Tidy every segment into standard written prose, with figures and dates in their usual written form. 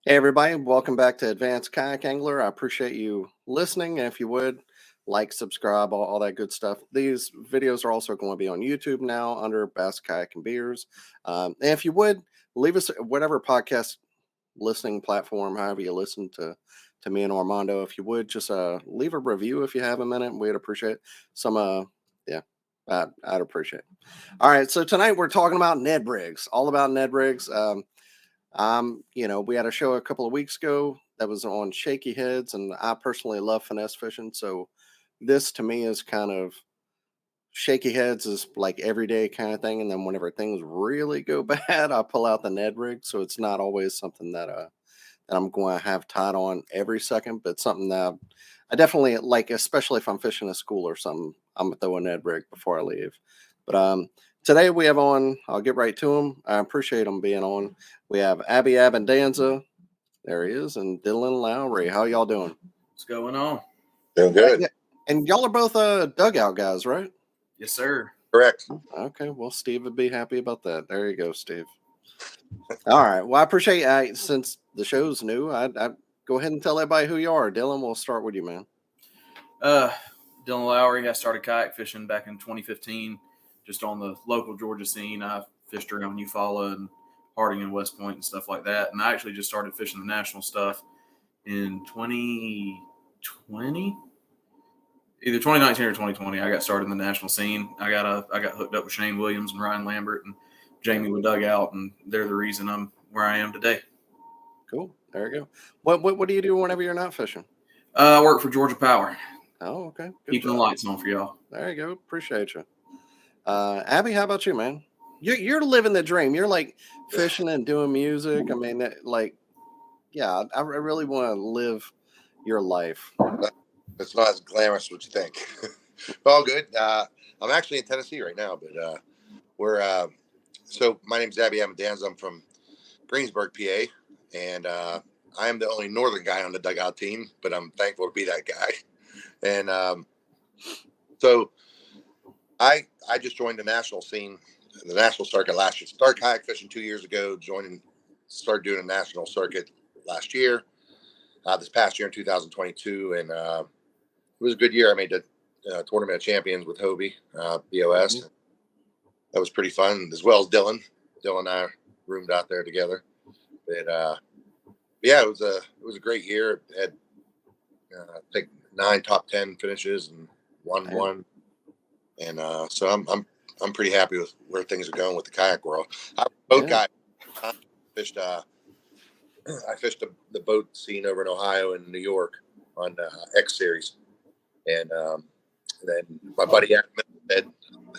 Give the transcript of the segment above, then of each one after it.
Hey everybody, welcome back to Advanced Kayak Angler. I appreciate you listening. And if you would like, subscribe, all that good stuff. These videos are also going to be on YouTube now under Best Kayak and Beers. And if you would leave us whatever podcast listening platform, however you listen to me and Armando, if you would just leave a review if you have a minute. We'd appreciate some. Yeah, I'd appreciate it. All right, so tonight we're talking about Ned rigs, all about Ned rigs. We had a show a couple of weeks ago that was on shaky heads, and I personally love finesse fishing. So this to me is kind of shaky heads is like everyday kind of thing. And then whenever things really go bad, I pull out the Ned rig. So it's not always something that I'm going to have tied on every second, but something that I definitely like, especially if I'm fishing a school or something. I'm gonna throw a Ned rig before I leave. But today we have on. I'll get right to him. I appreciate him being on. We have Abbondanza. There he is, and Dylan Lowry. How y'all doing? What's going on? Doing good. Yeah. And y'all are both dugout guys, right? Yes, sir. Correct. Okay. Well, Steve would be happy about that. There you go, Steve. All right. Well, I appreciate since the show's new. I go ahead and tell everybody who you are. Dylan, we'll start with you, man. Dylan Lowry. I started kayak fishing back in 2015, just on the local Georgia scene. I fished around Eufaula and Harding and West Point and stuff like that. And I actually just started fishing the national stuff in 2020, either 2019 or 2020. I got started in the national scene. I got hooked up with Shane Williams and Ryan Lambert and Jamie with Dugout, and they're the reason I'm where I am today. Cool. There you go. What do you do whenever you're not fishing? I work for Georgia Power. Oh, okay. Good Keeping job. the lights on for y'all. There you go. Appreciate you. Abby, how about you, man? You're living the dream. You're like fishing and doing music. I mean, I really want to live your life. It's not as glamorous as what you think. All good. I'm actually in Tennessee right now, but we're so my name's Abbondanza. I'm from Greensburg, PA, and I am the only northern guy on the dugout team, but I'm thankful to be that guy. And so I just joined the national scene, the national circuit last year. Started kayak fishing 2 years ago. Started doing a national circuit last year. This past year in 2022, and it was a good year. I made the Tournament of Champions with Hobie, BOS. Mm-hmm. That was pretty fun, as well as Dylan. Dylan and I roomed out there together. But yeah, it was a great year. It had I think 9 top 10 finishes and won. And so I'm pretty happy with where things are going with the kayak world. I'm a boat guy. I fished the boat scene over in Ohio and New York on X Series. And then my buddy Adam,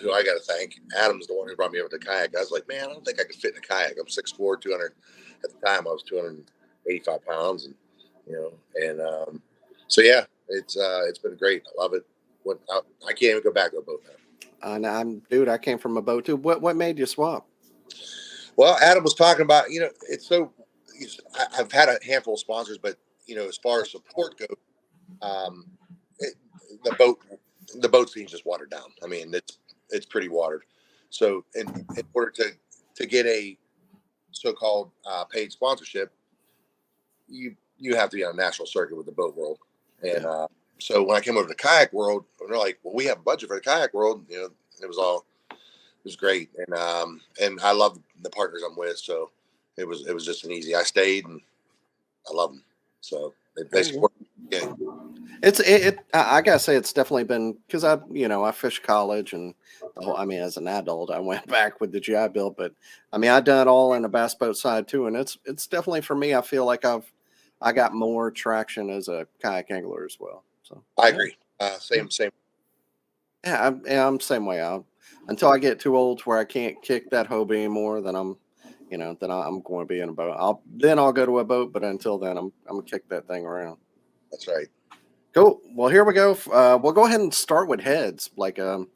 who I got to thank, Adam's the one who brought me over to kayak. I was like, man, I don't think I could fit in a kayak. I'm 6'4", 200. At the time, I was 285 pounds. And, so, yeah, it's been great. I love it. I can't even go back to a boat now. Dude, I came from a boat too. What made you swap? Well, Adam was talking about, it's so – I've had a handful of sponsors, but as far as support goes, the boat scene's just watered down. I mean, it's pretty watered. So in order to get a so-called paid sponsorship, you have to be on a national circuit with the boat world. And so when I came over to the kayak world, they're like, well, we have a budget for the kayak world. It was great. And I love the partners I'm with. So it was just an easy. I stayed and I love them. So they support me. Yeah. I gotta say it's definitely been because I fished college and as an adult I went back with the GI Bill, but I done it all in the bass boat side too, and it's definitely for me. I feel like I got more traction as a kayak angler as well. So I agree. Same. Yeah, I'm same way. Until I get too old where I can't kick that Hobie anymore, then I'm going to be in a boat. I'll go to a boat, but until then, I'm gonna kick that thing around. That's right. Cool. Well, here we go. We'll go ahead and start with heads. Like, I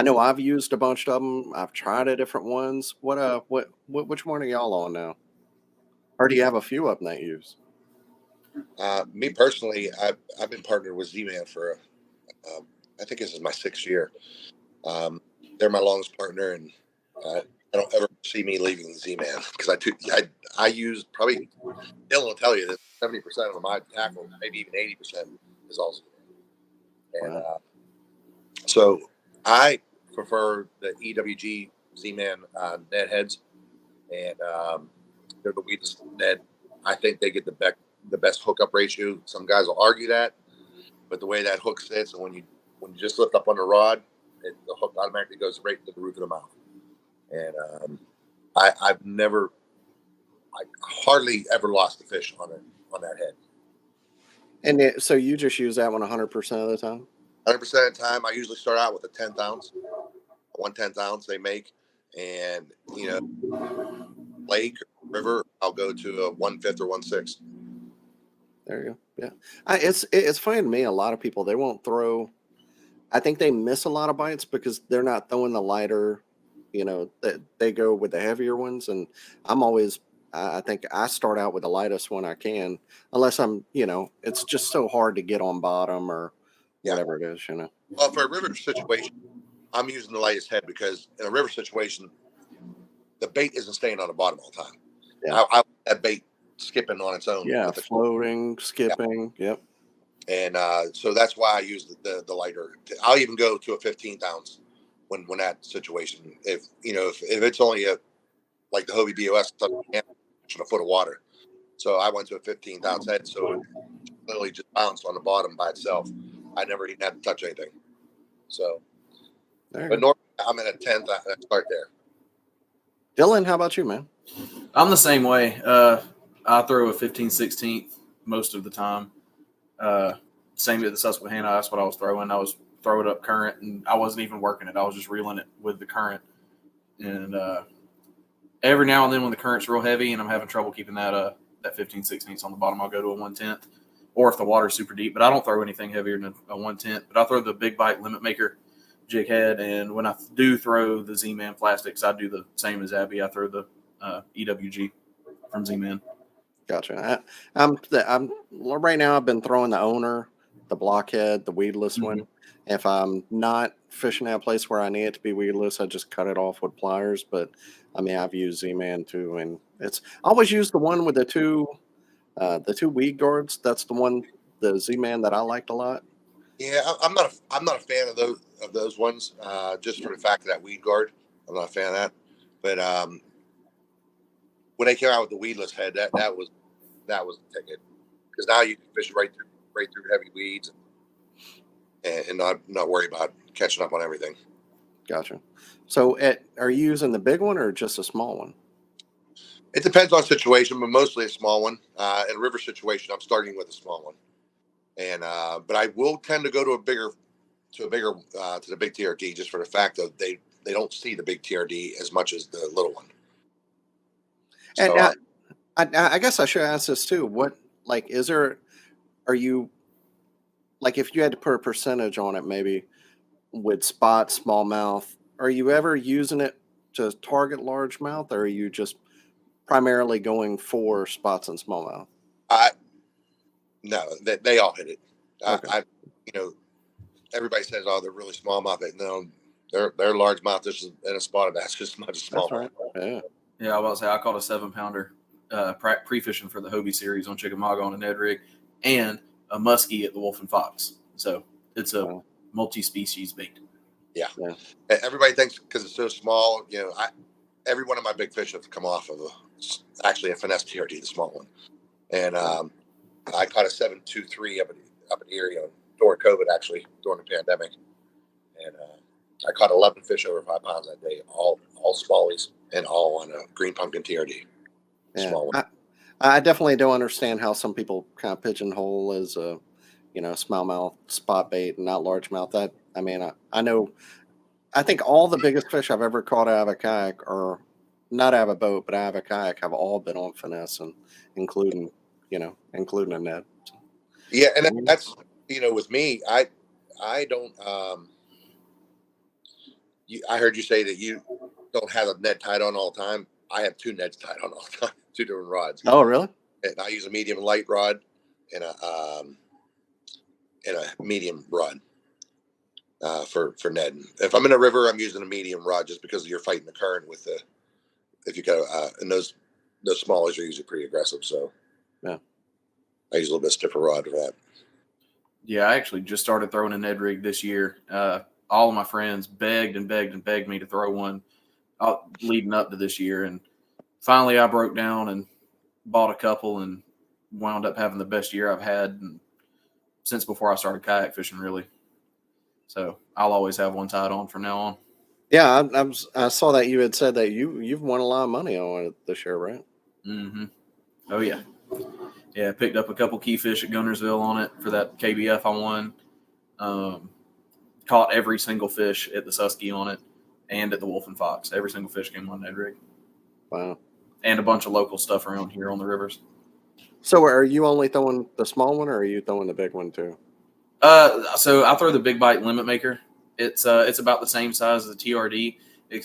know I've used a bunch of them. I've tried different ones. Which one are y'all on now? Or do you have a few of them that you use? Me personally, I've been partnered with Z-Man for, I think this is my 6th year. They're my longest partner, and I don't ever see me leaving the Z-Man because I use probably, Dylan will tell you that 70% of my tackle, maybe even 80% is all Z-Man. And Wow. So I prefer the EWG Z-Man Ned heads, and they're the weakest Ned. I think they get the best hookup ratio. Some guys will argue that, but the way that hook sits, and when you just lift up on the rod, the hook automatically goes right to the roof of the mouth. And I hardly ever lost a fish on that head. And so you just use that one 100% of the time? 100% of the time, I usually start out with a 10th ounce, 1/10 ounce they make, and lake or river, I'll go to a 1/5 or 1/6. There you go. Yeah. It's funny to me, a lot of people, they won't throw, I think they miss a lot of bites because they're not throwing the lighter, that they go with the heavier ones. And I'm always, I think I start out with the lightest one I can, unless it's just so hard to get on bottom or Yeah. whatever it is. Well, for a river situation, I'm using the lightest head because in a river situation, the bait isn't staying on the bottom all the time. Yeah. I want that bait skipping on its own. Yeah, floating, skipping. Yeah. Yep. And so that's why I use the lighter. I'll even go to a 15th ounce when that situation. If it's only like the Hobie BOS, a foot of water. So I went to a 15th ounce head, so it literally just bounced on the bottom by itself. I never even had to touch anything. So, but normally I'm at a 10th. I start there. Dylan, how about you, man? I'm the same way. I throw a 15, 16th most of the time. Same at the Susquehanna. That's what I was throwing. I was throwing up current, and I wasn't even working it. I was just reeling it with the current. And every now and then when the current's real heavy and I'm having trouble keeping that 15, 16ths on the bottom, I'll go to a 1/10. Or if the water's super deep, but I don't throw anything heavier than a 1/10. But I throw the Big Bite Limit Maker jig head, and when I do throw the Z-Man plastics, I do the same as Abby. I throw the EWG from Z-Man. Gotcha. I'm right now. I've been throwing the owner, the blockhead, the weedless one. If I'm not fishing at a place where I need it to be weedless, I just cut it off with pliers. But I mean, I've used Z-Man too, and I always use the one with the two weed guards. That's the Z-Man that I liked a lot. Yeah, I'm not a fan of those ones. Just for the fact of that weed guard, I'm not a fan of that. But when they came out with the weedless head, that was the ticket, because now you can fish right through heavy weeds and not worry about catching up on everything. Gotcha. So, are you using the big one or just a small one? It depends on situation, but mostly a small one. In a river situation, I'm starting with a small one, and but I will tend to go to the big TRD, just for the fact that they don't see the big TRD as much as the little one. And So, I guess I should ask this too. Are you, like, if you had to put a percentage on it, maybe with spot, smallmouth, are you ever using it to target largemouth, or are you just primarily going for spots and smallmouth? no, they all hit it. Okay. Everybody says, "Oh, they're really smallmouth." No, they're largemouth. This is in a spot of that's just as much as That's smallmouth. right. Yeah, I was about to say I caught a 7-pounder pre-fishing for the Hobie series on Chickamauga on a Ned rig, and a muskie at the Wolf and Fox. So it's a multi-species bait. Yeah. Everybody thinks because it's so small. Every one of my big fish have come off of actually a finesse TRD, the small one, and I caught a 7.23 up in Erie during COVID, actually during the pandemic, and I caught 11 fish over 5 pounds that day, all smallies, and all on a green pumpkin TRD. Yeah. Small one. I definitely don't understand how some people kind of pigeonhole as a, smallmouth spot bait and not largemouth. I know. I think all the biggest fish I've ever caught out of a kayak, or not out of a boat, but out of a kayak, have all been on finesse, and including a net. Yeah, and that's with me, I don't. I heard you say that you don't have a net tied on all the time. I have 2 nets tied on all the time, 2 different rods. Oh, really? And I use a medium light rod and a medium rod for Ned. If I'm in a river, I'm using a medium rod just because you're fighting the current with if you got and those smallies are usually pretty aggressive. So Yeah. I use a little bit stiffer rod for that. Yeah, I actually just started throwing a Ned rig this year. All of my friends begged and begged and begged me to throw one leading up to this year. And finally I broke down and bought a couple and wound up having the best year I've had since before I started kayak fishing, really. So I'll always have one tied on from now on. Yeah, I saw that you had said that you've won a lot of money on it this year, right? Mm-hmm. Oh, yeah. Yeah, picked up a couple key fish at Gunnersville on it for that KBF I won. Caught every single fish at the Susky on it and at the Wolf and Fox. Every single fish came on Ned rig. Wow. And a bunch of local stuff around here on the rivers. So are you only throwing the small one, or are you throwing the big one too? So I throw the big bite limit maker. It's about the same size as the TRD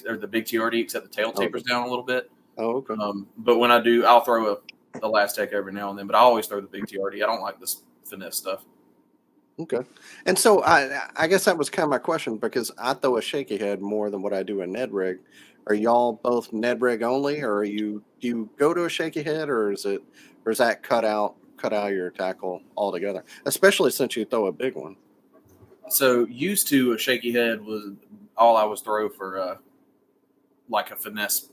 or the big TRD, except the tail tapers down a little bit. Oh, okay. But when I do, I'll throw a last tech every now and then. But I always throw the big TRD. I don't like this finesse stuff. Okay. And so I guess that was kind of my question, because I throw a shaky head more than what I do a Ned rig. Are y'all both Ned rig only, or do you go to a shaky head, or is that cut out your tackle altogether? Especially since you throw a big one. So used to a shaky head was all I was throw for like a finesse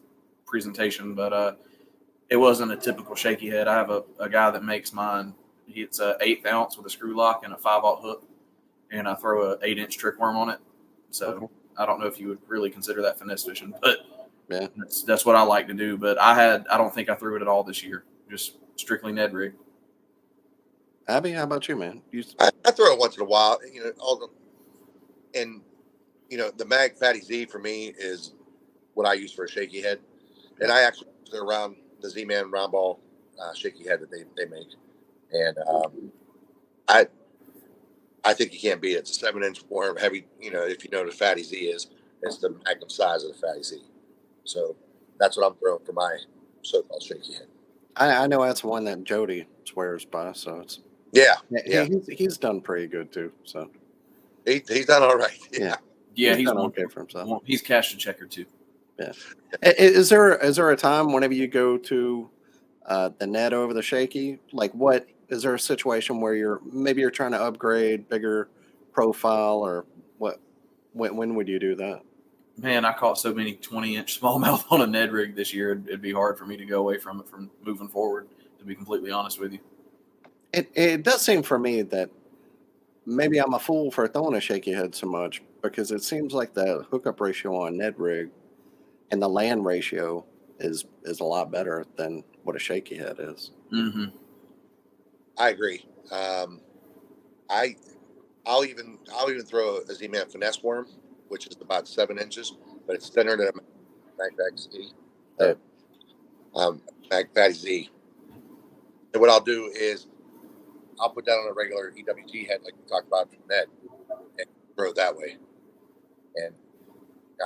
presentation, but it wasn't a typical shaky head. I have a guy that makes mine. It's a 1/8 ounce with a screw lock and a 5/0 hook, and I throw a 8-inch trick worm on it. So Okay. I don't know if you would really consider that finesse fishing, but Yeah. that's what I like to do. But I don't think I threw it at all this year. Just strictly Ned rig. Abby, how about you, man? I throw it once in a while, and the Mag Fatty Z for me is what I use for a shaky head, and I actually use it around the Z-Man round ball shaky head that they make, and I think you can't beat it. It's a 7-inch worm, heavy. If you know what a Fatty Z is, it's the magnum size of the Fatty Z. So that's what I'm throwing for my so-called shaky head. I know that's one that Jody swears by, so it's Yeah. He's done pretty good too. So he's done all right. Yeah, he's done okay for himself. He's cashed a check or two. Yeah. Is there a time whenever you go to the net over the shaky? Like, what is there a situation where you're trying to upgrade, bigger profile, or what? When would you do that? Man, I caught so many 20-inch smallmouth on a Ned rig this year. It'd be hard for me to go away from it from moving forward, to be completely honest with you. It does seem for me that maybe I'm a fool for throwing a shaky head so much, because it seems like the hookup ratio on Ned rig and the land ratio is a lot better than what a shaky head is. Mm-hmm. I agree. I'll even throw a Z-Man finesse worm, which is about 7 inches, but it's thinner than a Mag Fatty Z. Mag Fatty Z. And what I'll do is I'll put that on a regular EWG head, like we talked about from Ned, and throw it that way. And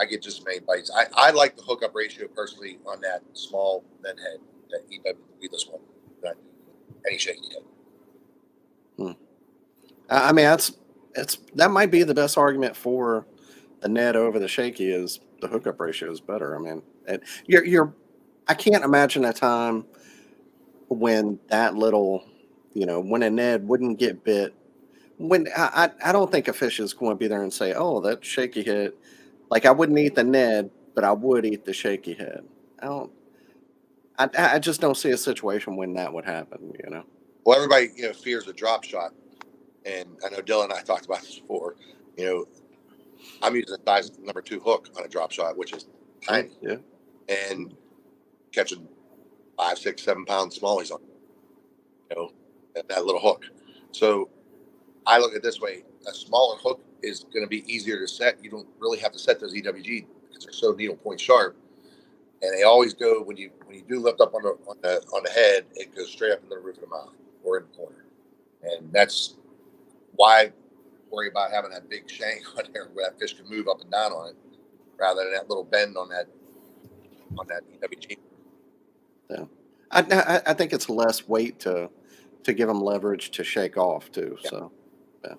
I get just as many bites. I like the hookup ratio personally on that small Ned head, that EWG one, than any shaky head. I mean, that might be the best argument for the Ned over the shaky, is the hookup ratio is better. I mean, I can't imagine a time when that little, when a Ned wouldn't get bit. When I don't think a fish is going to be there and say, "Oh, that shaky head." Like, I wouldn't eat the Ned, but I would eat the shaky head. I just don't see a situation when that would happen. Well, everybody fears a drop shot, and I know Dylan and I talked about this before. I'm using a size number 2 hook on a drop shot, which is tiny, and catching 5, 6, 7 pound smallies on that little hook. So I look at it this way: a smaller hook is going to be easier to set. You don't really have to set those EWG because they're so needle point sharp, and they always go when you do lift up on the head, it goes straight up into the roof of the mouth or in the corner, and that's why I worry about having that big shank on there where that fish can move up and down on it, rather than that little bend on that EWG. Yeah, I think it's less weight to give them leverage to shake off too. Yeah. So, yeah,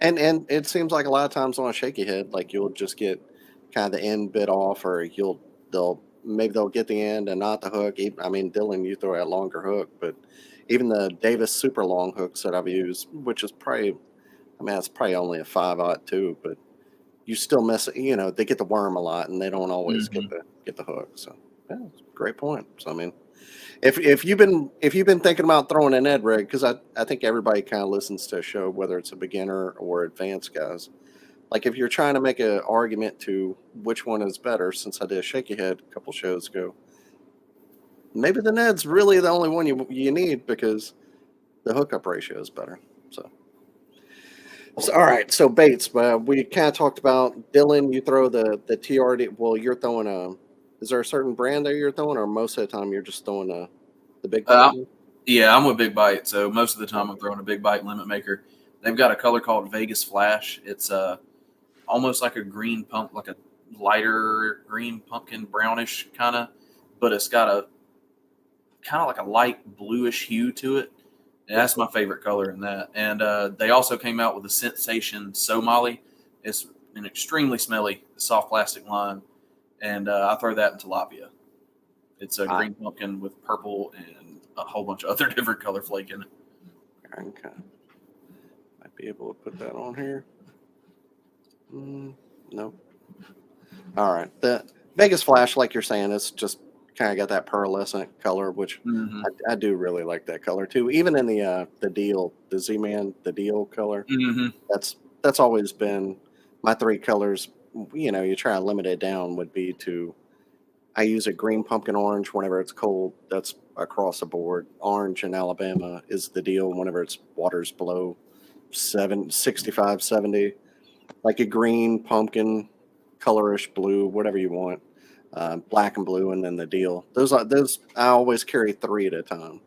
and it seems like a lot of times on a shaky head, like, you'll just get kind of the end bit off, or they'll maybe they'll get the end and not the hook. I mean, Dylan, you throw a longer hook, but even the Davis super long hooks that I've used, which is probably, I mean, it's probably only a 5/0 too, but you still miss it. You know, they get the worm a lot, and they don't always Hmm. get the hook. So, yeah, great point. So, I mean, if you've been thinking about throwing an Ed rig, because I think everybody kind of listens to a show, whether it's a beginner or advanced guys. Like if you're trying to make an argument to which one is better, since I did a shaky head a couple shows ago, maybe the Ned's really the only one you need because the hookup ratio is better. So all right, so baits. We kind of talked about Dylan. You throw the TRD. Well, you're throwing a. Is there a certain brand that you're throwing, or most of the time you're just throwing the big bite? Uh, yeah, I'm with Big Bite, so most of the time I'm throwing a Big Bite limit maker. They've got a color called Vegas Flash. It's almost like a green pump, like a lighter green pumpkin brownish kind of, but it's got a kind of like a light bluish hue to it. And that's my favorite color in that. And they also came out with a Sensation Somali. It's an extremely smelly soft plastic line, and I throw that in tilapia. It's a Ah, green pumpkin with purple and a whole bunch of other different color flake in it. okay. Might be able to put that on here. Nope. All right. The Vegas Flash, like you're saying, is just kind of got that pearlescent color, which Mm-hmm. I do really like that color too. Even in the deal, the Z-Man, the deal color, Mm-hmm. that's always been my three colors. You know, you try to limit it down would be to I use a green pumpkin orange whenever it's cold. That's across the board. Orange in Alabama is the deal whenever it's waters below 65, 70. Like a green pumpkin, colorish blue, whatever you want, black and blue, and then the deal. Those I always carry three at a time.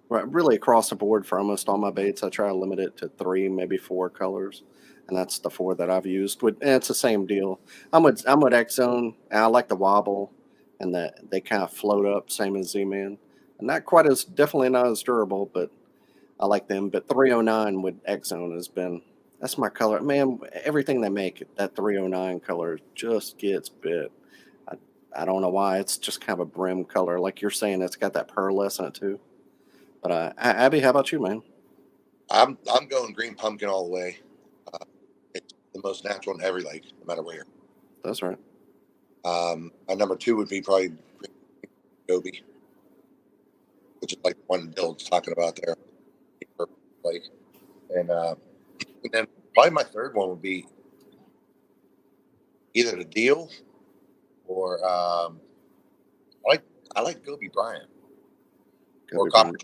Really across the board for almost all my baits, I try to limit it to three, maybe four colors, and that's the four that I've used. And it's the same deal. I'm with X Zone. And I like the wobble, and that they kind of float up, same as Z Man. And not quite as definitely not as durable, but I like them. But 309 with X Zone has been that's my color. Man, everything they make, that 309 color just gets bit. I, I don't know why. It's just kind of a brim color. Like you're saying, it's got that pearlescent too. But Abby, how about you, man? I'm going green pumpkin all the way. It's the most natural in every lake, no matter where. That's right. My number two would be probably Goby, which is like the one Dylan's talking about there, like, and then probably my third one would be either the deal or I like Goby Bryant Go or be Brian.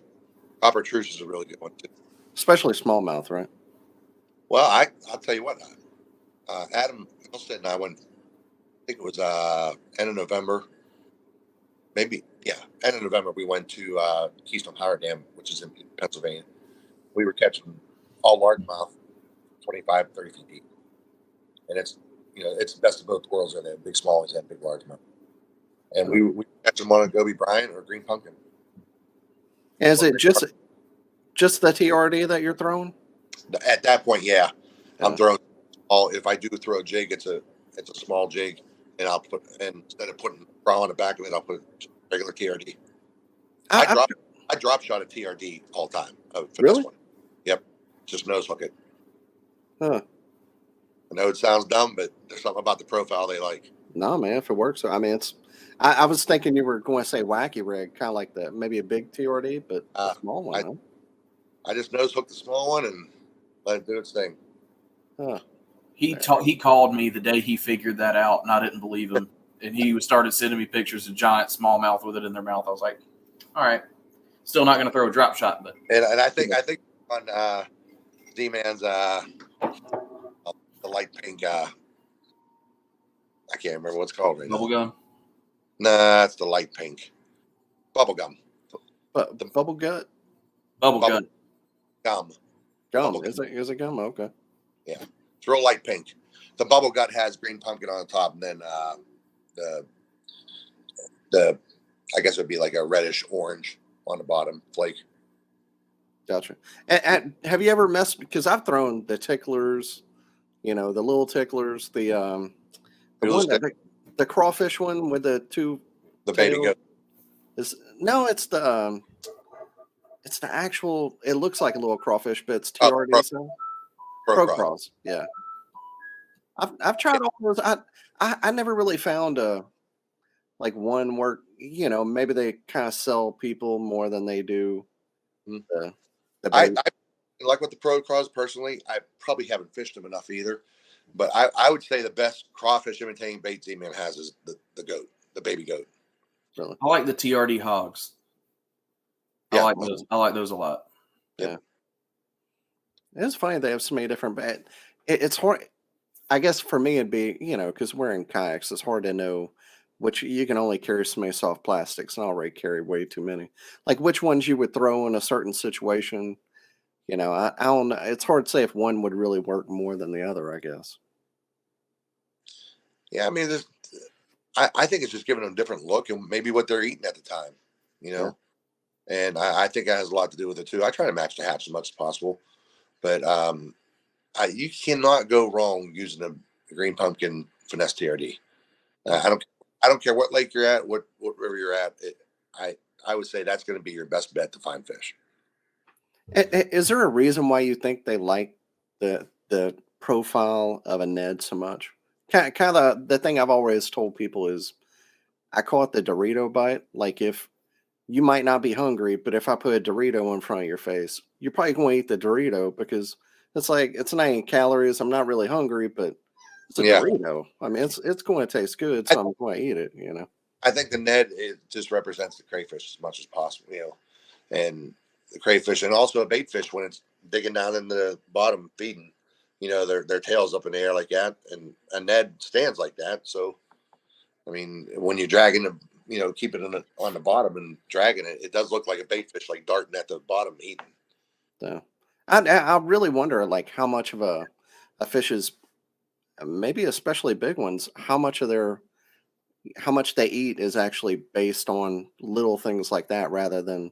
Copper Truce is a really good one too. Especially smallmouth, right? Well, I'll tell you what, Adam Milstead and I went. I think it was end of November, maybe end of November. We went to Keystone Higher Dam, which is in Pennsylvania. We were catching all largemouth, 25, 30 feet deep, and it's the best of both worlds. There, big smallies and big largemouth, and we catch them on a Goby Bryant or green pumpkin. And is it just the TRD that you're throwing? At that point, yeah, I'm Yeah. throwing all. If I do throw a jig, it's a small jig, and instead of putting raw on the back of it, I'll put regular TRD. I, I, I drop shot a TRD all the time for really? this one. Yep, just nose hook it. Huh. I know it sounds dumb, but there's something about the profile they like. No, man. If it works, I mean, it's. I was thinking you were going to say wacky rig, kind of like that, maybe a big TRD, but a small one. Huh? I just nose hook the small one and let it do its thing. Huh. He called me the day he figured that out, and I didn't believe him. And he started sending me pictures of giant smallmouth with it in their mouth. I was like, all right, still not going to throw a drop shot, but And I think on Z-Man's the light pink I can't remember what it's called right now. bubblegum. Nah, it's the light pink bubblegum. But the bubble gut Bubble gut. Gum. gum Bubble is it gum? Okay. Yeah, it's real light pink. The bubble gut has green pumpkin on the top, and then the I guess it would be like a reddish orange on the bottom flake. Gotcha. And have you ever messed? Because I've thrown the ticklers, the little ticklers, the one Stick. the crawfish one with the two The baby tail. goat. Is no, it's the actual. It looks like a little crawfish, but it's Oh, TRD. So pro craw. Procross. Yeah, I've tried all those. I never really found a like one where maybe they kind of sell people more than they do Yeah. the I, bait. I like with the pro craws personally. I probably haven't fished them enough either, but I would say the best crawfish imitating bait Z-Man has is the goat, the baby goat. Really. I like the TRD hogs. I Yeah. like those. I like those a lot. Yep. Yeah, it's funny they have so many different bait. It's hard. I guess for me it'd be because we're in kayaks, it's hard to know which you can only carry so many soft plastics, and I already carry way too many. Like which ones you would throw in a certain situation. I don't know. It's hard to say if one would really work more than the other, I guess. Yeah. I mean, I think it's just giving them a different look and maybe what they're eating at the time, you Yeah. know. And I think that has a lot to do with it too. I try to match the hatch as much as possible, but you cannot go wrong using a green pumpkin finesse TRD. I don't care what lake you're at, what river you're at. I I would say that's going to be your best bet to find fish. Is there a reason why you think they like the profile of a Ned so much? Kind of the thing I've always told people is I call it the Dorito bite. Like if you might not be hungry, but if I put a Dorito in front of your face, you're probably going to eat the Dorito because it's like it's not any calories. I'm not really hungry, but it's a Yeah, Dorito. I mean, it's going to taste good, I, so I'm going to eat it. I think the Ned just represents the crayfish as much as possible, and the crayfish and also a bait fish when it's digging down in the bottom feeding, their tails up in the air like that, and a Ned stands like that. So I mean, when you're dragging the, keep it on the bottom and dragging it, it does look like a bait fish, like darting at the bottom eating. So I really wonder like how much of a fish's maybe especially big ones, how much they eat is actually based on little things like that rather than,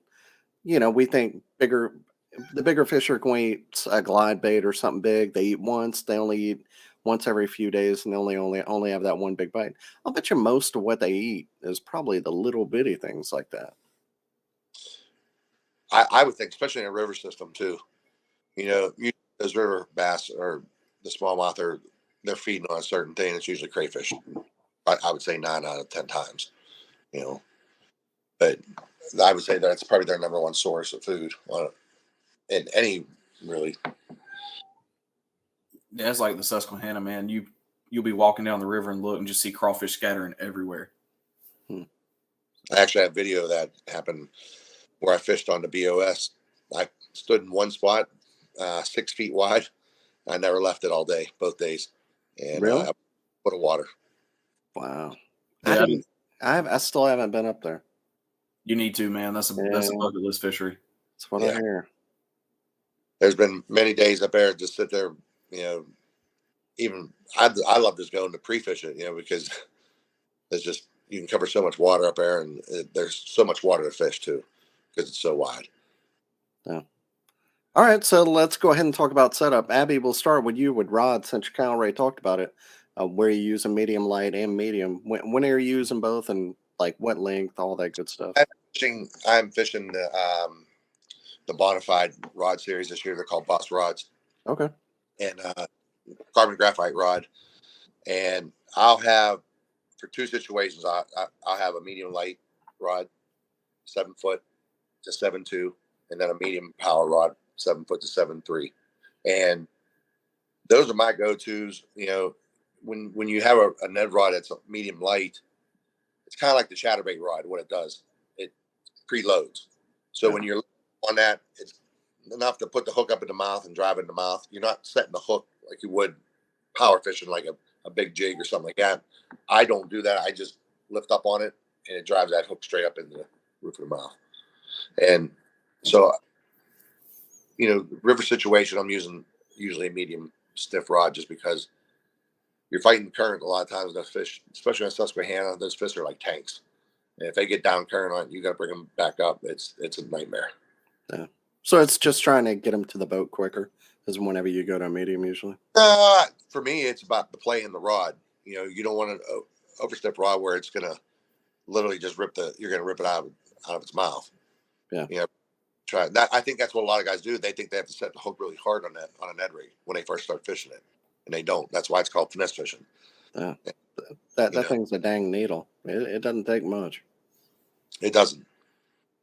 we think the bigger fish are going to eat a glide bait or something big. They eat once, they only eat once every few days and they only have that one big bite. I'll bet you most of what they eat is probably the little bitty things like that. I would think, especially in a river system too. Those river bass or the smallmouth they're feeding on a certain thing. It's usually crayfish. I would say 9 out of 10 times. You know, but I would say that's probably their number one source of food in any really. Yeah, it's like the Susquehanna, man. You'll be walking down the river and look and just see crawfish scattering everywhere. Hmm. I actually have video of that happened where I fished on the BOS. I stood in one spot, 6 feet wide. I never left it all day, both days, and Really? put of water. Wow. I Yeah, didn't. I still haven't been up there. you need to, man. That's a Yeah, bucket list fishery. that's what I Yeah, hear. there's been many days up there just sit there. You know, even I love just going to pre-fish it. Because there's just you can cover so much water up there, and there's so much water to fish too because it's so wide. Yeah. All right, so let's go ahead and talk about setup. Abby, we'll start with you with rod since you kind of already talked about it. Where you use a medium light and medium. When are you using both and like what length, all that good stuff? I'm fishing the Bonafide rod series this year. They're called Boss rods Okay. and carbon graphite rod. And I'll have for two situations. I'll have a medium light rod, 7 foot to 7.2, and then a medium power rod, 7 foot to 7.3. And those are my go-tos. When you have a Ned rod that's a medium light, it's kind of like the chatterbait rod. What it does, it preloads. So Yeah. when you're on that, it's enough to put the hook up in the mouth and drive it in the mouth. You're not setting the hook like you would power fishing, like a big jig or something like that. I don't do that. I just lift up on it and it drives that hook straight up in the roof of the mouth. And so, river situation, I'm using usually a medium stiff rod just because you're fighting the current a lot of times. Those fish, especially on Susquehanna, those fish are like tanks. And if they get down current on it, you got to bring them back up. It's a nightmare. Yeah. So it's just trying to get them to the boat quicker, is whenever you go to a medium usually. For me, it's about the play in the rod. You don't want to overstep rod where it's gonna literally just you're going to rip it out of its mouth. Yeah. You know, try that. I think that's what a lot of guys do. They think they have to set the hook really hard on a Ned rig when they first start fishing it, and they don't. That's why it's called finesse fishing. Yeah. You That know, thing's a dang needle. It doesn't take much. it doesn't.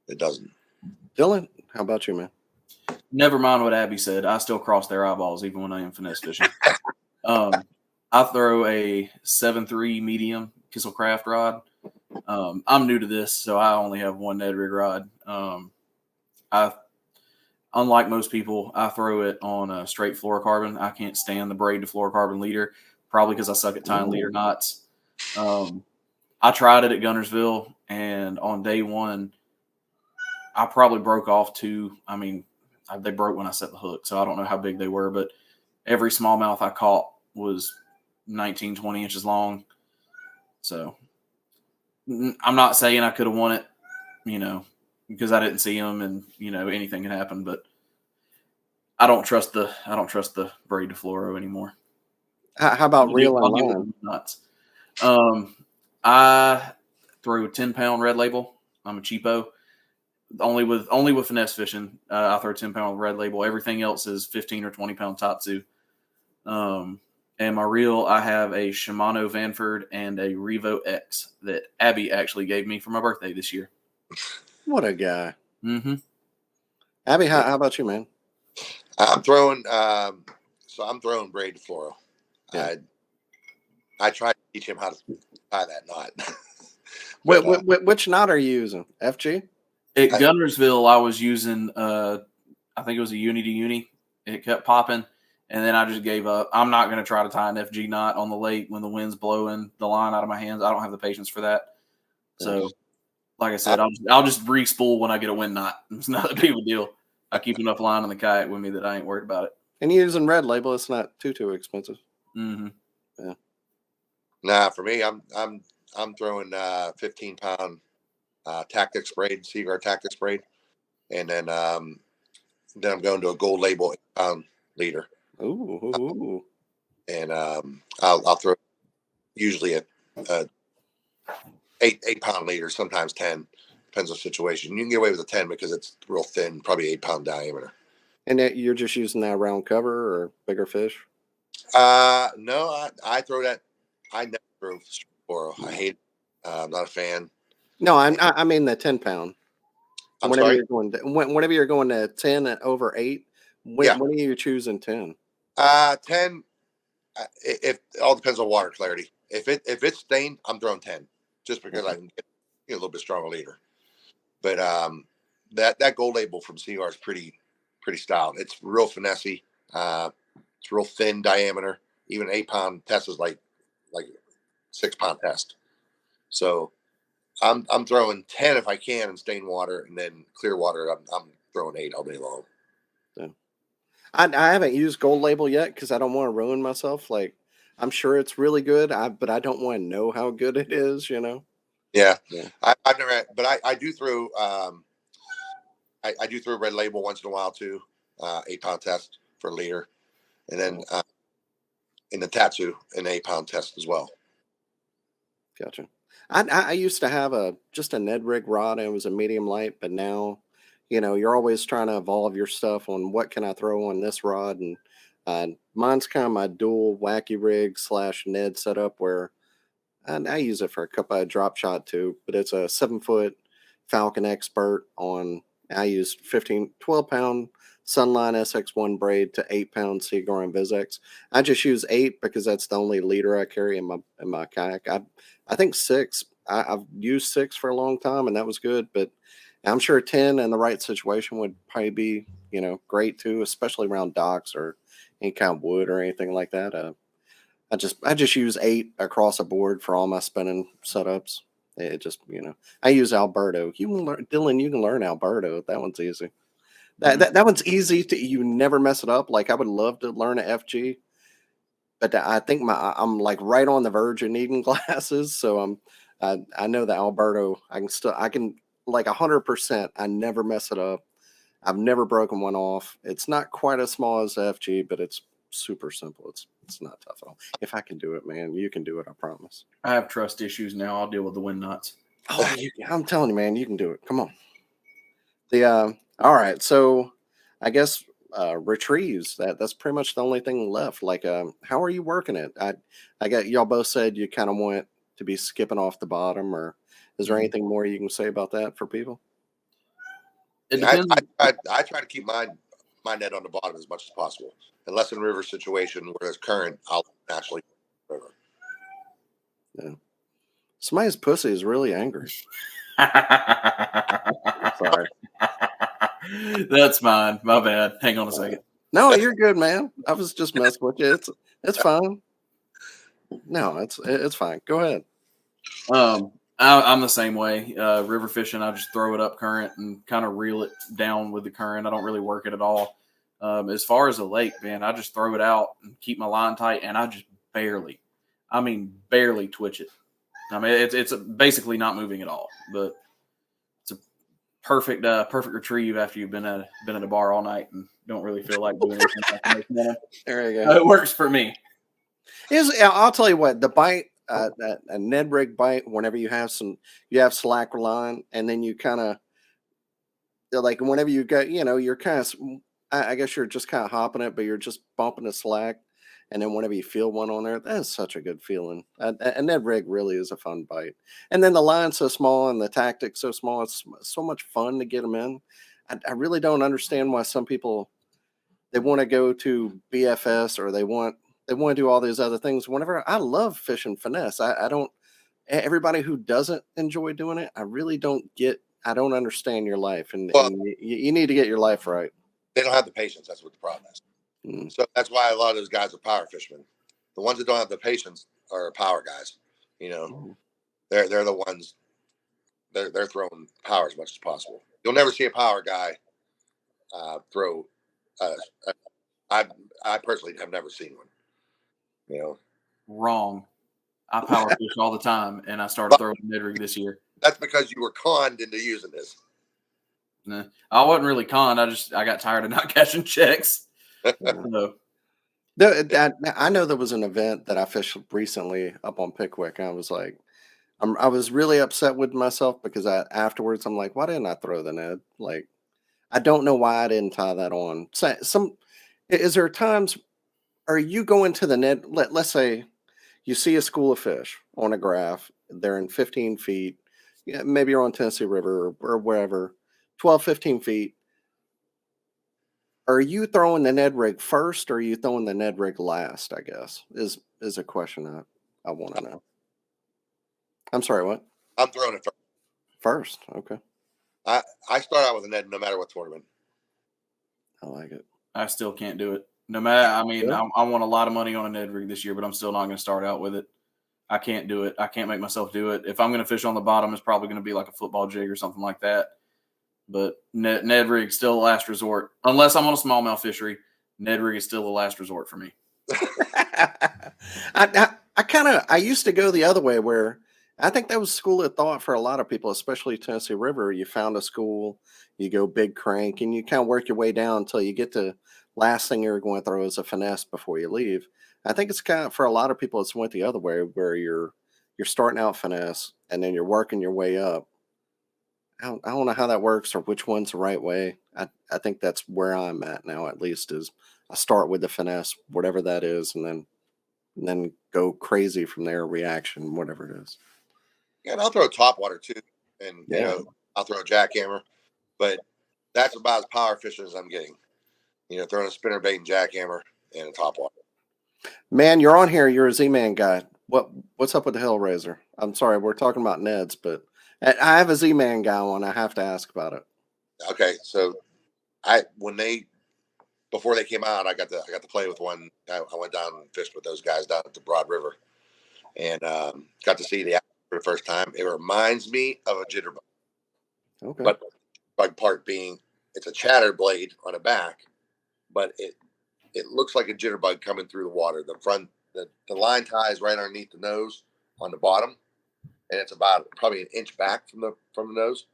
It doesn't. Dylan, how about you, man? Never mind what Abby said. I still cross their eyeballs even when I am finesse fishing. I throw a 7.3 medium Kisselcraft rod. I'm new to this, so I only have one Ned rig rod. Unlike most people, I throw it on a straight fluorocarbon. I can't stand the braid to fluorocarbon leader, probably because I suck at tying leader knots. I tried it at Gunnersville, and on day one, I probably broke off two. I mean, they broke when I set the hook, so I don't know how big they were, but every smallmouth I caught was 19, 20 inches long. So I'm not saying I could have won it, because I didn't see them and, anything can happen, but I don't trust the braid to fluoro anymore. How about reel and line? Nuts. I throw a 10-pound red label. I'm a cheapo. Only with finesse fishing, I throw 10-pound red label. Everything else is 15 or 20-pound Tatsu. And my reel, I have a Shimano Vanford and a Revo X that Abby actually gave me for my birthday this year. What a guy. Mm-hmm. Abby, how about you, man? I'm throwing. I'm throwing braid to fluoro. Yeah. I tried to teach him how to tie that knot. But, Which knot are you using? FG? At Gunnersville, I was using, I think it was a uni to uni. It kept popping, and then I just gave up. I'm not going to try to tie an FG knot on the lake when the wind's blowing the line out of my hands. I don't have the patience for that. So, like I said, I'll just re-spool when I get a wind knot. It's not a big of a deal. I keep enough line on the kayak with me that I ain't worried about it. And using red label, it's not too expensive. Mm-hmm. Yeah. Nah, for me, I'm throwing 15-pound Tactics braid, Seaguard Tactics braid, and then I'm going to a gold label 8-pound leader. Ooh. And I'll throw usually a 8-pound leader, sometimes 10. Depends on the situation. You can get away with a 10 because it's real thin, probably 8-pound diameter. And you're just using that round cover or bigger fish? No, I throw that. I never throw fluoro. I hate it. I'm not a fan. No, I mean the 10-pound. I'm sorry? Whenever you're going to 10 and over 8, when are you choosing 10? 10. If it all depends on water clarity. If it's stained, I'm throwing 10, just because I can get a little bit stronger leader. But that gold label from CR is pretty stout. It's real finessey. It's real thin diameter. Even 8-pound test is like 6-pound test. So I'm throwing 10 if I can in stained water, and then clear water I'm throwing 8 all day long. So, I haven't used gold label yet because I don't want to ruin myself. Like, I'm sure it's really good, but I don't want to know how good it is. Yeah. I've never had, but I do throw I do throw red label once in a while too, 8-pound test for leader, and then in the Tatsu an 8-pound test as well. Gotcha. I used to have just a Ned rig rod, and it was a medium light, but now, you're always trying to evolve your stuff on what can I throw on this rod, and mine's kind of my dual wacky rig / Ned setup where I use it for a couple of drop shot too, but it's a 7-foot Falcon Expert on. I used 12-pound Sunline SX1 braid to 8-pound Seaguar and Vizex. I just use 8 because that's the only leader I carry in my kayak. I think 6. I've used 6 for a long time, and that was good. But I'm sure 10 in the right situation would probably be great too, especially around docks or any kind of wood or anything like that. I just use 8 across the board for all my spinning setups. It just I use Alberto. You can learn, Dylan. You can learn Alberto. That one's easy. That one's easy to. You never mess it up. Like I would love to learn a FG, but I think I'm like right on the verge of needing glasses. So I know the Alberto. I can like 100%. I never mess it up. I've never broken one off. It's not quite as small as the FG, but it's super simple. It's not tough at all. If I can do it, man, you can do it. I promise. I have trust issues now. I'll deal with the wind knots. Oh, I'm telling you, man, you can do it. Come on. All right. So I guess retrieves. That's pretty much the only thing left. Like, how are you working it? I got y'all both said you kind of want to be skipping off the bottom, or is there Mhm. anything more you can say about that for people? It Yeah, depends. I try to keep my net on the bottom as much as possible. Unless in a river situation where there's current, I'll naturally river. Yeah. Somebody's pussy is really angry. Sorry. That's mine. My bad. Hang on a Uh, second. no, you're good, man. I was just messing with you. It's fine. No, it's fine. Go ahead. I'm the same way. River fishing, I just throw it up current and kind of reel it down with the current. I don't really work it at all. As far as a lake, man, I just throw it out and keep my line tight, and I just barely, I mean, barely twitch it. I mean, it's basically not moving at all. But it's a perfect retrieve after you've been at a bar all night and don't really feel like doing anything like the next morning. There you go. It works for me. I'll tell you what, the bite, that a Ned rig bite, whenever you have slack line, and then you kind of like whenever you get, you're kind of, I guess you're just kind of hopping it, but you're just bumping the slack, and then whenever you feel one on there, that's such a good feeling. A Ned rig really is a fun bite, and then the line's so small and the tactics so small, it's so much fun to get them in. I really don't understand why some people they want to go to BFS or they want to do all these other things. Whenever I love fishing finesse, I don't. Everybody who doesn't enjoy doing it, I really don't get. I don't understand your life, and Well, you need to get your life right. they don't have the patience. That's what the problem is. Mm. So that's why a lot of those guys are power fishermen. The ones that don't have the patience are power guys. You know, Mm. they're the ones they're throwing power as much as possible. You'll never see a power guy throw. Uh, I I personally have never seen one. You know, Wrong. I power fish all the time, and I started but throwing mid rig this year. that's because you were conned into using this. Nah, I wasn't really conned. I got tired of not cashing checks. Yeah. So I know there was an event that I fished recently up on Pickwick. And I was like, I was really upset with myself because afterwards I'm like, why didn't I throw the Ned? Like, I don't know why I didn't tie that on. So, is there times are you going to the net? Let's say you see a school of fish on a graph, they're in 15 feet. Yeah, maybe you're on Tennessee River or wherever, 12, 15 feet. Are you throwing the Ned rig first or are you throwing the Ned rig last? I guess is a question I want to know. I'm sorry, what? I'm throwing it first. First. Okay. I start out with a net no matter what tournament. I like it. I still can't do it. No matter, I mean, Really? I want a lot of money on a Ned rig this year, but I'm still not going to start out with it. I can't do it. I can't make myself do it. If I'm going to fish on the bottom, it's probably going to be like a football jig or something like that. But Ned rig still the last resort, unless I'm on a smallmouth fishery. Ned rig is still the last resort for me. I used to go the other way where I think that was school of thought for a lot of people, especially Tennessee River. You found a school, you go big crank, and you kind of work your way down until you get to last thing you're going to throw is a finesse before you leave. I think it's kind of for a lot of people, it's went the other way where you're starting out finesse and then you're working your way up. I don't know how that works or which one's the right way. I think that's where I'm at now, at least, is I start with the finesse, whatever that is, and then go crazy from there, reaction, whatever it is. Yeah, and I'll throw top water too, and Yeah. I'll throw a jackhammer, but that's about as power fishing as I'm getting. Throwing a spinner bait and jackhammer and a top water. Man, you're on here. You're a Z-Man guy. What's up with the Hellraiser? I'm sorry, we're talking about Neds, but I have a Z-Man guy on. I have to ask about it. Okay, so I when they before they came out, I got to play with one. I went down and fished with those guys down at the Broad River, and got to see the action for the first time. It reminds me of a jitterbug, Okay. but bug part being it's a chatter blade on a back, but it looks like a jitterbug coming through the water. The line ties right underneath the nose on the bottom, and it's about probably an inch back from the nose,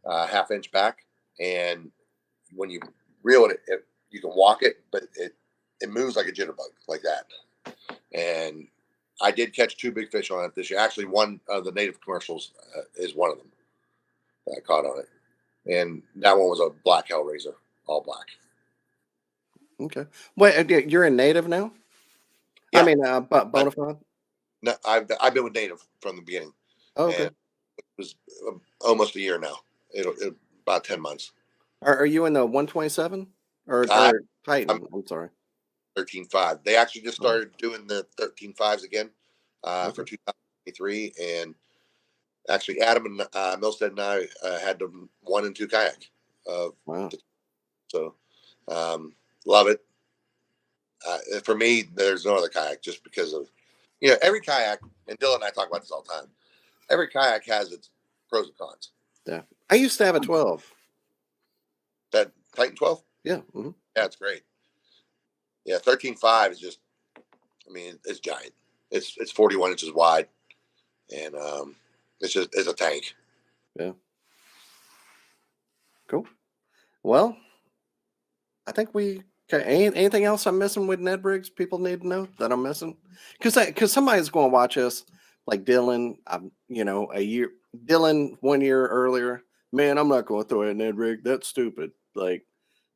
half inch back. And when you reel it, you can walk it, but it moves like a jitterbug like that. And I did catch 2 big fish on it this year. Actually, one of the native commercials is one of them that I caught on it, and that one was a black hellraiser, all black. Okay. Wait, you're a native now? I Yeah, mean, but I, bona fide. no, I've been with native from the beginning, Oh, and okay. it was almost a year now. It about 10 months. Are you in the 127 I, or I'm Titan? I'm sorry. 13.5. They actually just Oh, started doing the 13.5s again for okay. 2023, and actually Adam and Milstead and I had the 1 and 2 kayak. Uh, Wow. so love it. For me, there's no other kayak just because of every kayak, and Dylan and I talk about this all the time. Every kayak has its pros and cons. Yeah. I used to have a 12. That Titan 12, Yeah. Hmm. yeah, it's great. Yeah, 13.5 is just, I mean, it's giant. It's 41 inches wide, and it's a tank. Yeah. Cool. Well, I think we. Okay. Anything else I'm missing with Ned Briggs? People need to know that I'm missing, because somebody's going to watch us, like Dylan. A year. Dylan 1 year earlier. Man, I'm not going to throw a Ned Rig. That's stupid. Like,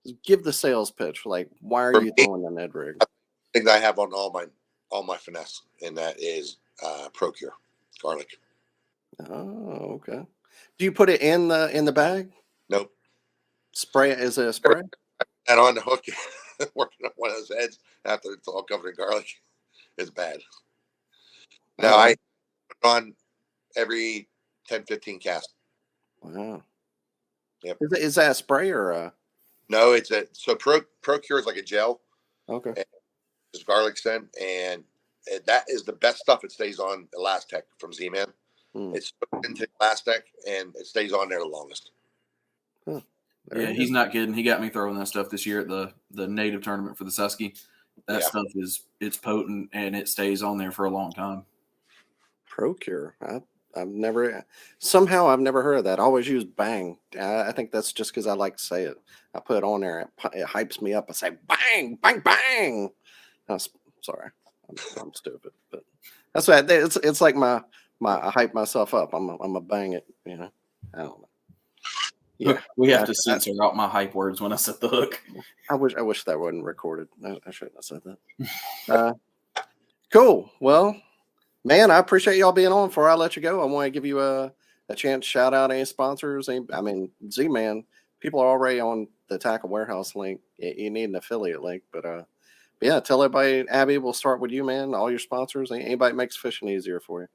just give the sales pitch. Like, why are For you me, throwing the Ned Rig? the thing that I have on all my finesse, and that is Procure garlic. Oh, okay. Do you put it in the bag? Nope. Spray it? Is it a spray? And on the hook, working on one of those heads after it's all covered in garlic is bad. Now Oh, I put on every 10, 15 cast. wow. Yep. Is that a spray or a? No, Procure is like a gel, Okay. and it's garlic scent, and that is the best stuff. It stays on Elastec from Z-Man. Hmm. It's soaked into Elastec, and it stays on there the longest. Huh. There Yeah, you he's go. not kidding. He got me throwing that stuff this year at the native tournament for the Susky. That Yeah. stuff it's potent and it stays on there for a long time. Procure. I've never heard of that. I always use Bang. I think that's just because I like to say it. I put it on there. It hypes me up. I say Bang, Bang, Bang. Sorry, I'm stupid, but that's what it's like I hype myself up. I'm a bang it. I don't know. Yeah, We have I, to I, censor out my hype words when I set the hook. I wish that wasn't recorded. I shouldn't have said that. Cool. Well, man, I appreciate y'all being on. Before I let you go, I want to give you a chance to shout out any sponsors. I mean, Z-Man, people are already on the Tackle Warehouse link. You need an affiliate link, but yeah, tell everybody. Abby, we'll start with you, man. All your sponsors. Anybody makes fishing easier for you.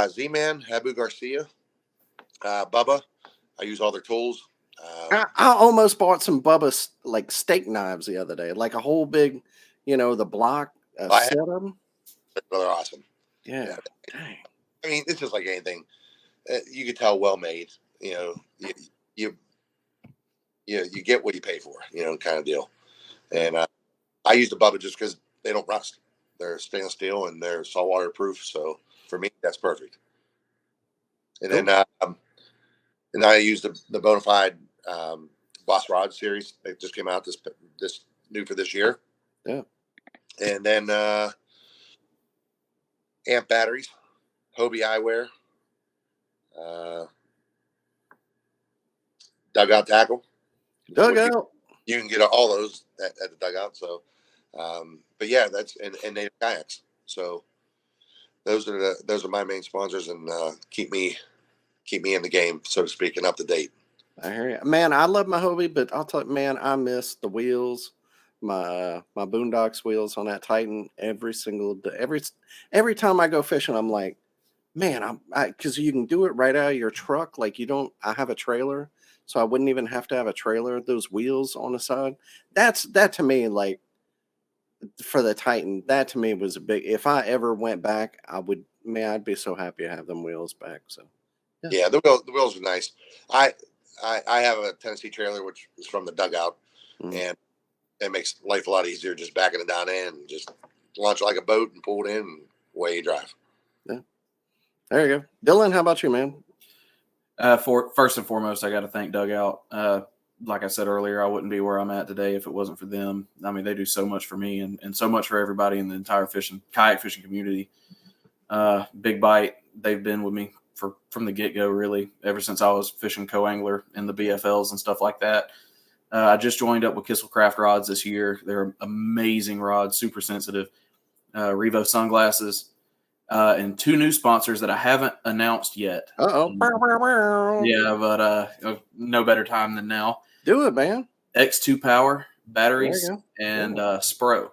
Z-Man, Abu Garcia, Bubba. I use all their tools. I almost bought some Bubba like steak knives the other day, like a whole big, the block, a I have, set of them. they're awesome. Yeah. Yeah. Dang. I mean, it's just like anything. You can tell well made. You you you get what you pay for. Kind of deal. And I use the Bubba just because they don't rust. They're stainless steel and they're saltwater proof. So for me, that's perfect. And Cool. then and I use the Bonafide Boss Rod series. It just came out this new for this year. Yeah. And then amp batteries, Hobie eyewear, uh, dugout tackle. Dugout. You can get all those at the dugout. So, but yeah, that's and native kayaks. So those are my main sponsors and keep me in the game, so to speak, and up to date. I hear you, man. I love my Hobie, but I'll tell you, man, I miss the wheels, my Boondocks wheels on that Titan every single day. Every time I go fishing, I'm like, man, because you can do it right out of your truck. Like you don't. I have a trailer, so I wouldn't even have to have a trailer. Those wheels on the side. That to me, like for the Titan, that to me was a big. If I ever went back, I would. Man, I'd be so happy to have them wheels back. So yeah. Yeah, the wheels are nice. I have a Tennessee trailer which is from the dugout, Mm. and it makes life a lot easier just backing it down in and just launch it like a boat and pull it in and away you drive. Yeah. There you go. Dylan, how about you, man? For first and foremost, I got to thank Dugout. Like I said earlier, I wouldn't be where I'm at today if it wasn't for them. I mean, they do so much for me and so much for everybody in the entire kayak fishing community. Big Bite, they've been with me from the get-go, really, ever since I was fishing co-angler in the BFLs and stuff like that. I just joined up with Kissel Craft Rods this year. They're amazing rods, super sensitive. Revo sunglasses, and 2 new sponsors that I haven't announced yet. Yeah, but no better time than now. Do it, man. X2 Power batteries There you go. and Spro.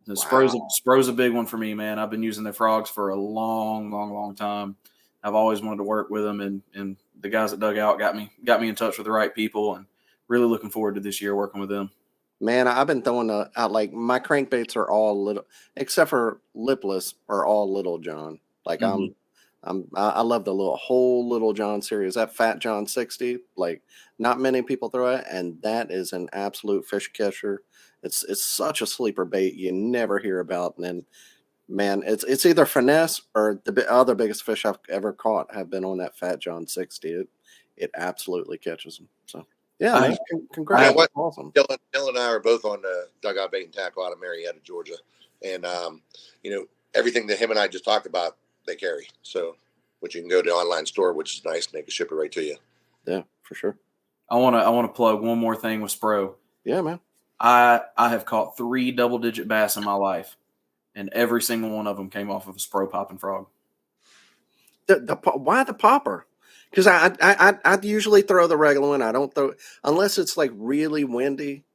The Spro's a big one for me, man. I've been using their frogs for a long time. I've always wanted to work with them, and the guys at Dugout got me in touch with the right people, and really looking forward to this year working with them. Man, I've been throwing out like my crankbaits are all little, except for lipless, are all Little John. Like I love the whole Little John series. That Fat John 60, like not many people throw it, and that is an absolute fish catcher. It's such a sleeper bait you never hear about. And then, man, it's either finesse or the other biggest fish I've ever caught have been on that Fat John 60. It absolutely catches them. So yeah, man, congrats. You know what? Awesome. Dylan and I are both on the Dugout Bait and Tackle out of Marietta, Georgia, and everything that him and I just talked about, they carry. So, which you can go to the online store, which is nice, and they can ship it right to you. Yeah, for sure. I want to plug one more thing with Spro. Yeah, man. I have caught 3 double-digit bass in my life, and every single one of them came off of a Spro popping frog. Why the popper? Because I usually throw the regular one. I don't throw unless it's like really windy.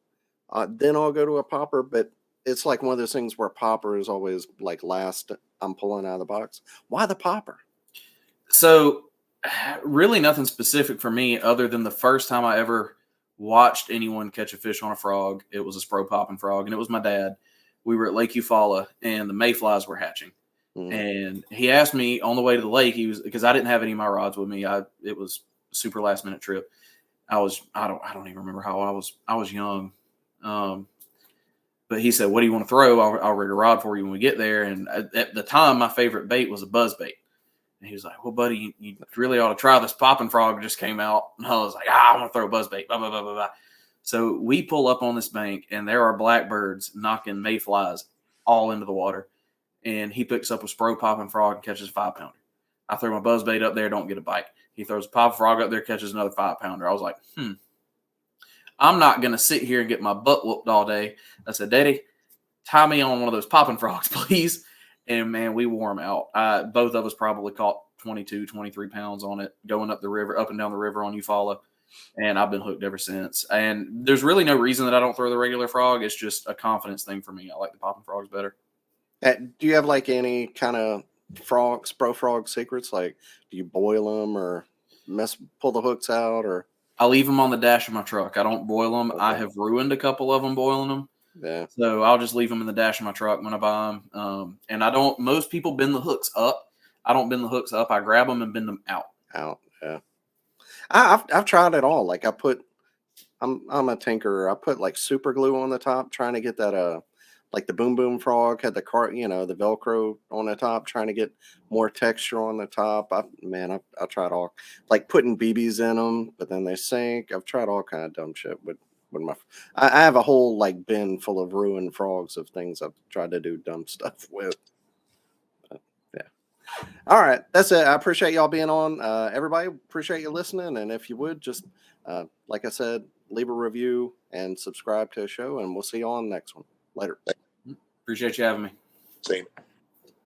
Then I'll go to a popper. But it's like one of those things where popper is always like last I'm pulling out of the box. Why the popper? So really nothing specific for me other than the first time I ever watched anyone catch a fish on a frog. It was a Spro popping frog, and it was my dad. We were at Lake Eufaula, and the mayflies were hatching. And he asked me on the way to the lake, because I didn't have any of my rods with me. It was a super last minute trip. I don't even remember how I was young. But he said, "What do you want to throw? I'll rig a rod for you when we get there." And at the time, my favorite bait was a buzz bait. And he was like, "Well, buddy, you really ought to try this popping frog just came out." And I was like, "I want to throw a buzz bait." Blah, blah, blah, blah, blah. So we pull up on this bank, and there are blackbirds knocking mayflies all into the water. And he picks up a Spro popping frog and catches a 5-pounder. I throw my buzz bait up there, don't get a bite. He throws a pop frog up there, catches another 5-pounder. I was like, I'm not going to sit here and get my butt whooped all day. I said, "Daddy, tie me on one of those popping frogs, please." And, man, we wore them out. Both of us probably caught 22, 23 pounds on it going up and down the river on Eufaula. And I've been hooked ever since. And there's really no reason that I don't throw the regular frog. It's just a confidence thing for me. I like the popping frogs better. Do you have like any kind of Spro frog secrets? Like, do you boil them or pull the hooks out, or? I leave them on the dash of my truck. I don't boil them. Okay. I have ruined a couple of them boiling them. Yeah. So I'll just leave them in the dash of my truck when I buy them. And I don't. Most people bend the hooks up. I don't bend the hooks up. I grab them and bend them out. Yeah. I've tried it all. Like I'm a tinkerer. I put like super glue on the top, trying to get that like the Boom Boom frog had the the Velcro on the top, trying to get more texture on the top. I tried all, like putting BBs in them, but then they sink. I've tried all kind of dumb shit with my. I have a whole like bin full of ruined frogs of things I've tried to do dumb stuff with. But, yeah. All right, that's it. I appreciate y'all being on. Everybody, appreciate you listening, and if you would just, like I said, leave a review and subscribe to the show, and we'll see you on the next one. Later. Appreciate you having me. Same.